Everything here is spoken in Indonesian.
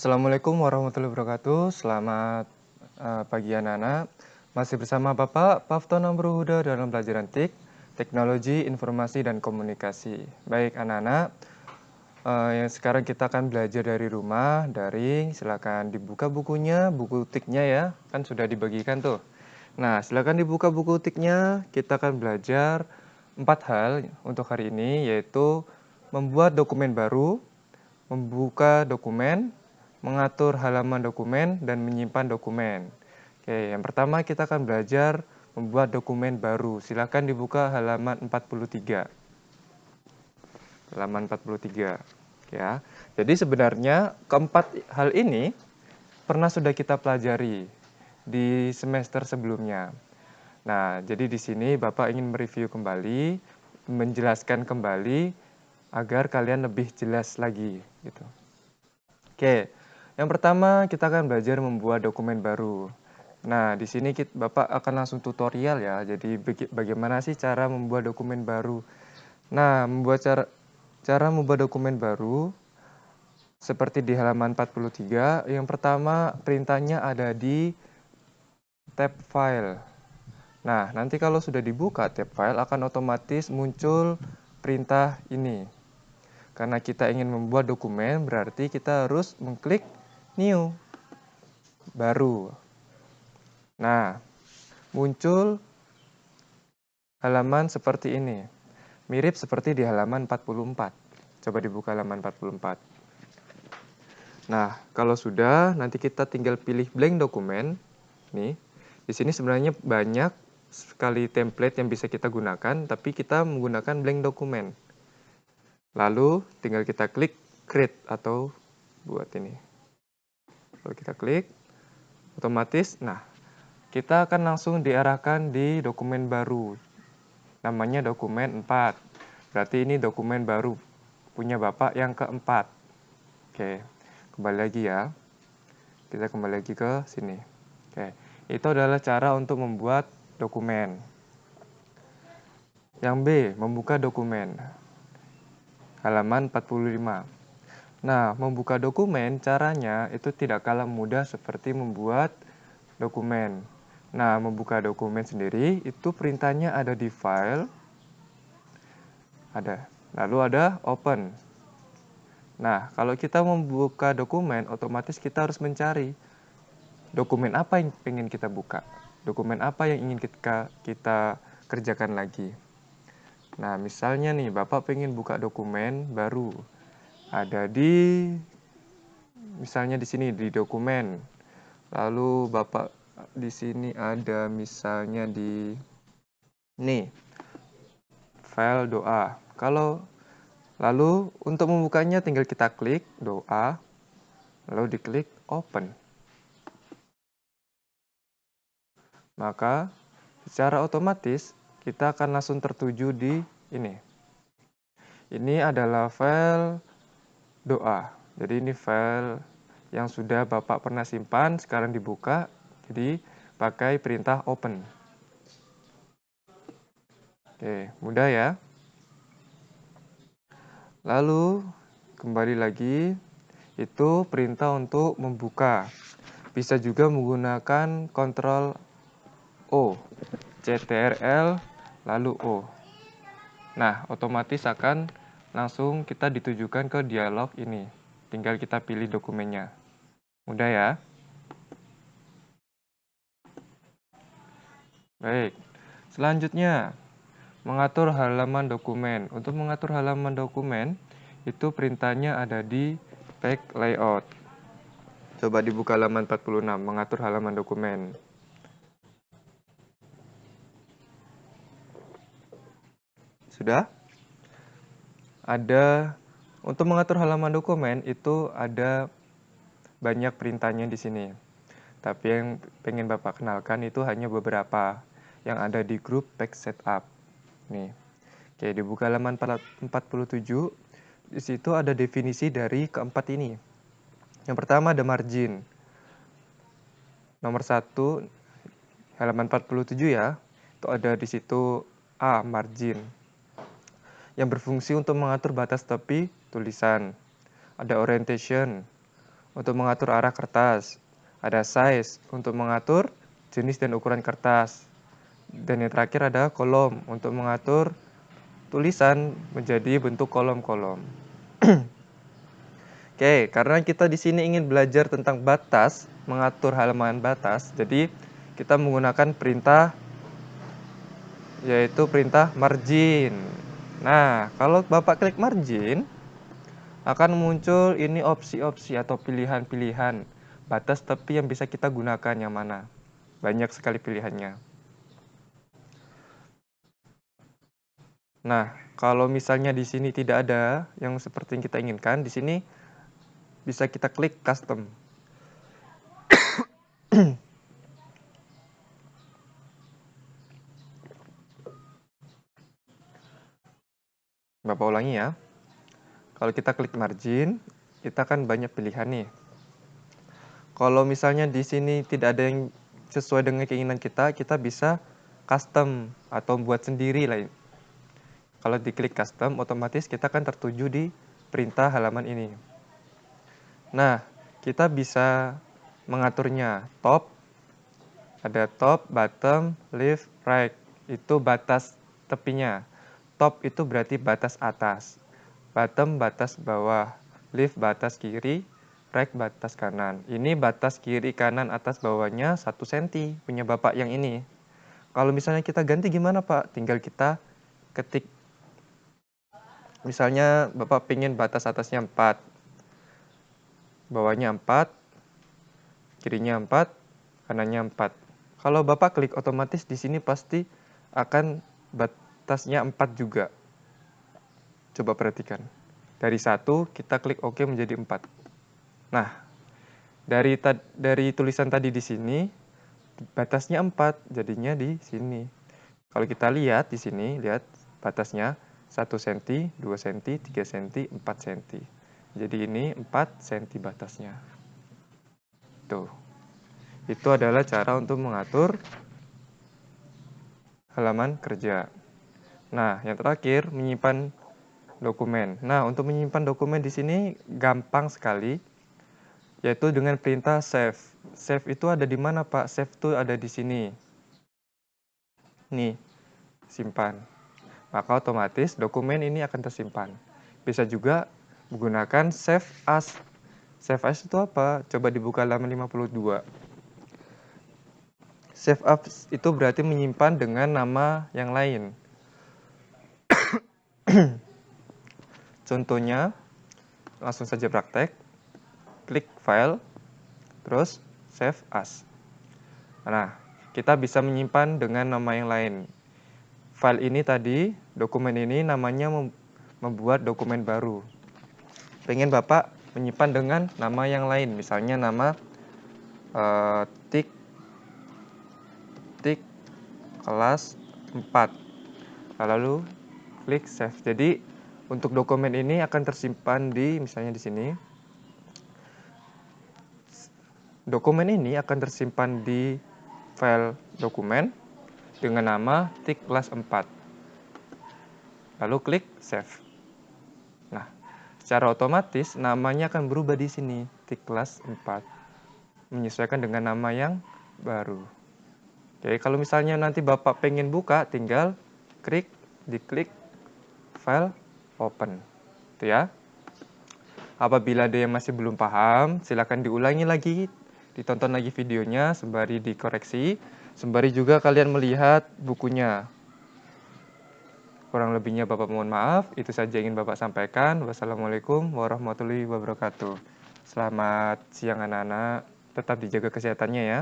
Assalamualaikum warahmatullahi wabarakatuh. Selamat pagi anak-anak. Masih bersama Bapak Pafton Amruhuda dalam pelajaran TIK, Teknologi Informasi dan Komunikasi. Baik anak-anak, yang sekarang kita akan belajar dari rumah, daring. Silakan dibuka bukunya, buku TIK-nya ya, kan sudah dibagikan tuh. Nah, silakan dibuka buku TIK-nya. Kita akan belajar 4 hal untuk hari ini, yaitu membuat dokumen baru, membuka dokumen, mengatur halaman dokumen, dan menyimpan dokumen. Oke, yang pertama kita akan belajar membuat dokumen baru. Silakan dibuka halaman 43. Halaman 43. Ya. Jadi sebenarnya keempat hal ini sudah kita pelajari di semester sebelumnya. Nah, jadi di sini Bapak ingin mereview kembali, menjelaskan kembali agar kalian lebih jelas lagi gitu. Oke. Yang pertama kita akan belajar membuat dokumen baru. Nah, di sini Bapak akan langsung tutorial ya. Jadi bagaimana sih cara membuat dokumen baru? Nah, cara membuat dokumen baru seperti di halaman 43, yang pertama perintahnya ada di tab file. Nah, nanti kalau sudah dibuka tab file akan otomatis muncul perintah ini. Karena kita ingin membuat dokumen, berarti kita harus mengklik new, baru. Nah, muncul halaman seperti ini. Mirip seperti di halaman 44. Coba dibuka halaman 44. Nah, kalau sudah, nanti kita tinggal pilih blank dokumen. Nih, di sini sebenarnya banyak sekali template yang bisa kita gunakan, tapi kita menggunakan blank dokumen. Lalu, tinggal kita klik create atau buat ini. Kalau kita klik, otomatis, nah, kita akan langsung diarahkan di dokumen baru. Namanya dokumen 4. Berarti ini dokumen baru punya Bapak yang keempat. Oke, kembali lagi ya. Kita kembali lagi ke sini. Oke, itu adalah cara untuk membuat dokumen. Yang B, membuka dokumen. Halaman 45. Nah, membuka dokumen caranya itu tidak kalah mudah seperti membuat dokumen. Nah, membuka dokumen sendiri itu perintahnya ada di file, lalu ada open. Nah, kalau kita membuka dokumen, otomatis kita harus mencari dokumen apa yang ingin kita buka, dokumen apa yang ingin kita kerjakan lagi. Nah, misalnya nih, Bapak pengen buka dokumen baru. Ada misalnya di sini di dokumen. Lalu Bapak di sini ada misalnya di file doa. Lalu untuk membukanya tinggal kita klik doa, lalu diklik open. Maka secara otomatis kita akan langsung tertuju di ini. Ini adalah file doa. Jadi ini file yang sudah Bapak pernah simpan, sekarang dibuka. Jadi pakai perintah open. Oke, mudah ya. Lalu kembali lagi, itu perintah untuk membuka. Bisa juga menggunakan Ctrl O, CTRL, lalu O. Nah, otomatis akan langsung kita ditujukan ke dialog ini. Tinggal kita pilih dokumennya. Mudah ya? Baik. Selanjutnya, mengatur halaman dokumen. Untuk mengatur halaman dokumen, itu perintahnya ada di page layout. Coba dibuka halaman 46, mengatur halaman dokumen. Sudah? Untuk mengatur halaman dokumen itu ada banyak perintahnya di sini. Tapi yang pengen Bapak kenalkan itu hanya beberapa yang ada di grup page setup. Nih. Oke, dibuka halaman 47. Di situ ada definisi dari keempat ini. Yang pertama ada margin. Nomor 1 halaman 47 ya. Itu ada di situ A, margin. Yang berfungsi untuk mengatur batas tepi tulisan. Ada orientation untuk mengatur arah kertas. Ada size untuk mengatur jenis dan ukuran kertas. Dan yang terakhir ada kolom untuk mengatur tulisan menjadi bentuk kolom-kolom. Oke, karena kita di sini ingin belajar tentang batas, mengatur halaman batas, jadi kita menggunakan perintah yaitu perintah margin. Nah, kalau Bapak klik margin, akan muncul ini opsi-opsi atau pilihan-pilihan batas tepi yang bisa kita gunakan yang mana. Banyak sekali pilihannya. Nah, kalau misalnya di sini tidak ada yang seperti yang kita inginkan, di sini bisa kita klik custom. Bapak ulangi ya. Kalau kita klik margin, kita kan banyak pilihan nih. Kalau misalnya di sini tidak ada yang sesuai dengan keinginan kita bisa custom atau buat sendiri lah. Kalau diklik custom, otomatis kita akan tertuju di perintah halaman ini. Nah, kita bisa mengaturnya. Ada top, bottom, left, right. Itu batas tepinya. Top itu berarti batas atas. Bottom batas bawah. Left batas kiri, right batas kanan. Ini batas kiri, kanan, atas, bawahnya 1 cm punya Bapak yang ini. Kalau misalnya kita ganti gimana Pak? Tinggal kita ketik. Misalnya Bapak pengen batas atasnya 4. Bawahnya 4. Kirinya 4. Kanannya 4. Kalau Bapak klik otomatis di sini pasti akan batasnya 4 juga. Coba perhatikan. Dari 1 kita klik OK menjadi 4. Nah, dari tulisan tadi di sini batasnya 4, jadinya di sini. Kalau kita lihat di sini, lihat batasnya 1 cm, 2 cm, 3 cm, 4 cm. Jadi ini 4 cm batasnya. Tuh. Itu adalah cara untuk mengatur halaman kerja. Nah, yang terakhir menyimpan dokumen. Nah, untuk menyimpan dokumen di sini gampang sekali, yaitu dengan perintah save. Save itu ada di mana, Pak? Save itu ada di sini. Nih, simpan. Maka otomatis dokumen ini akan tersimpan. Bisa juga menggunakan save as. Save as itu apa? Coba dibuka halaman 52. Save as itu berarti menyimpan dengan nama yang lain. Contohnya, langsung saja praktek. Klik file, terus save as. Nah, kita bisa menyimpan dengan nama yang lain. File ini tadi, dokumen ini namanya membuat dokumen baru. Pengen Bapak menyimpan dengan nama yang lain, misalnya nama tik kelas 4. Lalu klik save. Jadi untuk dokumen ini akan tersimpan di misalnya di sini. Dokumen ini akan tersimpan di file dokumen dengan nama tik kelas 4. Lalu klik save. Nah, secara otomatis namanya akan berubah di sini, tik kelas 4. Menyesuaikan dengan nama yang baru. Oke, kalau misalnya nanti Bapak pengen buka, tinggal diklik file open. Itu ya. Apabila ada yang masih belum paham, silakan diulangi lagi, ditonton lagi videonya sembari dikoreksi, sembari juga kalian melihat bukunya. Kurang lebihnya Bapak mohon maaf, itu saja yang ingin Bapak sampaikan. Wassalamualaikum warahmatullahi wabarakatuh. Selamat siang anak-anak, tetap dijaga kesehatannya ya.